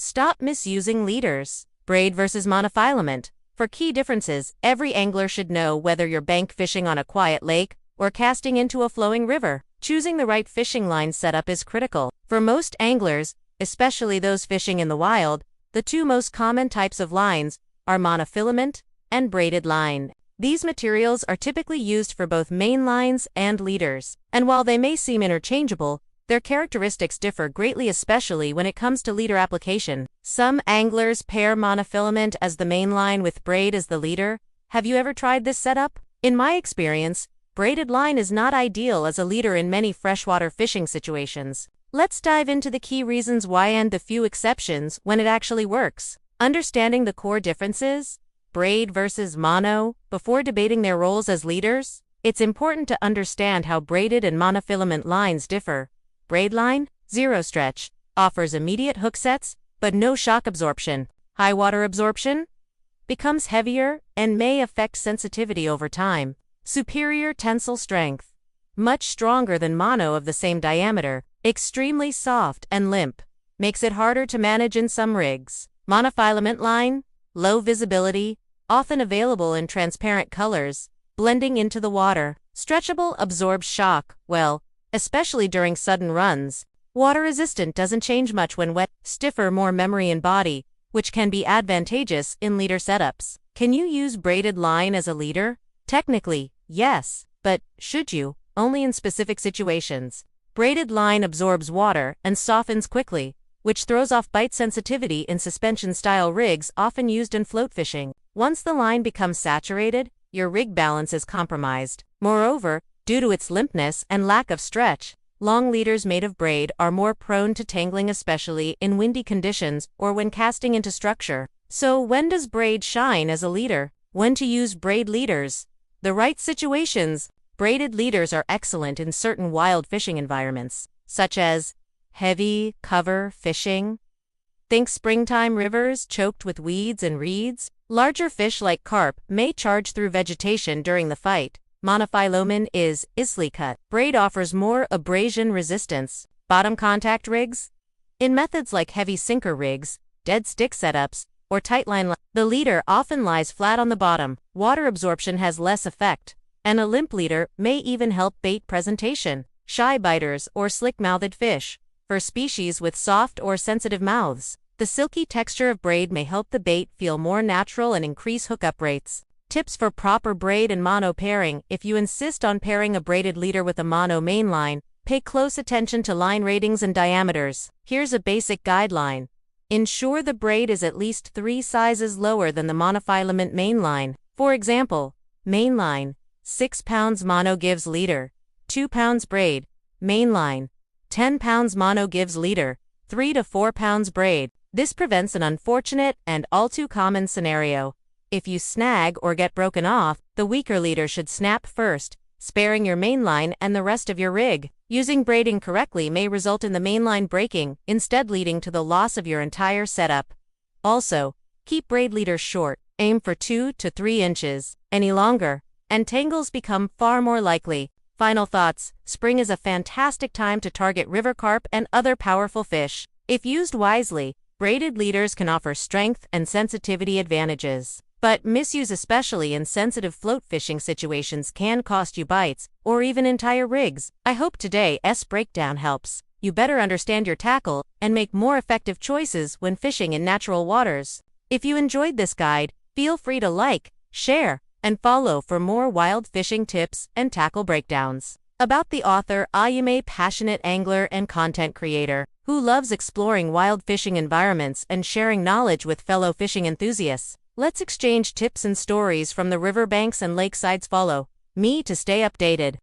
Stop misusing leaders. Braid versus monofilament. For key differences, every angler should know whether you're bank fishing on a quiet lake or casting into a flowing river. Choosing the right fishing line setup is critical. For most anglers, especially those fishing in the wild, the two most common types of lines are monofilament and braided line. These materials are typically used for both mainlines and leaders, and while they may seem interchangeable, their characteristics differ greatly, especially when it comes to leader application. Some anglers pair monofilament as the main line with braid as the leader. Have you ever tried this setup? In my experience, braided line is not ideal as a leader in many freshwater fishing situations. Let's dive into the key reasons why and the few exceptions when it actually works. Understanding the core differences, braid versus mono, before debating their roles as leaders, it's important to understand how braided and monofilament lines differ. Braid line, zero stretch, offers immediate hook sets, but no shock absorption. High water absorption becomes heavier and may affect sensitivity over time. Superior tensile strength, much stronger than mono of the same diameter. Extremely soft and limp, makes it harder to manage in some rigs. Monofilament line, low visibility, often available in transparent colors, blending into the water. Stretchable, absorbs shock well, especially during sudden runs. Water resistant, doesn't change much when wet. Stiffer, more memory in body, which can be advantageous in leader setups. Can you use braided line as a leader? Technically, yes, but should you? Only in specific situations. Braided line absorbs water and softens quickly, which throws off bite sensitivity in suspension-style rigs often used in float fishing. Once the line becomes saturated, your rig balance is compromised. Moreover, due to its limpness and lack of stretch, long leaders made of braid are more prone to tangling, especially in windy conditions or when casting into structure. So when does braid shine as a leader? When to use braid leaders? The right situations. Braided leaders are excellent in certain wild fishing environments, such as heavy cover fishing. Think springtime rivers choked with weeds and reeds. Larger fish like carp may charge through vegetation during the fight. Monofilament is easily cut. Braid offers more abrasion resistance. Bottom contact rigs. In methods like heavy sinker rigs, dead stick setups, or tight line, the leader often lies flat on the bottom. Water absorption has less effect, and a limp leader may even help bait presentation. Shy biters or slick-mouthed fish. For species with soft or sensitive mouths, the silky texture of braid may help the bait feel more natural and increase hookup rates. Tips for proper braid and mono pairing. If you insist on pairing a braided leader with a mono mainline, pay close attention to line ratings and diameters. Here's a basic guideline. Ensure the braid is at least 3 sizes lower than the monofilament mainline. For example, mainline, 6 pounds mono gives leader, 2 pounds braid. Mainline, 10 pounds mono gives leader, 3 to 4 pounds braid. This prevents an unfortunate and all too common scenario. If you snag or get broken off, the weaker leader should snap first, sparing your mainline and the rest of your rig. Using braiding correctly may result in the mainline breaking, instead leading to the loss of your entire setup. Also, keep braid leaders short. Aim for 2 to 3 inches. Any longer, and tangles become far more likely. Final thoughts. Spring is a fantastic time to target river carp and other powerful fish. If used wisely, braided leaders can offer strength and sensitivity advantages. But misuse, especially in sensitive float fishing situations, can cost you bites, or even entire rigs. I hope today's breakdown helps you better understand your tackle and make more effective choices when fishing in natural waters. If you enjoyed this guide, feel free to like, share, and follow for more wild fishing tips and tackle breakdowns. About the author, I am a passionate angler and content creator who loves exploring wild fishing environments and sharing knowledge with fellow fishing enthusiasts. Let's exchange tips and stories from the riverbanks and lakesides. Follow me to stay updated.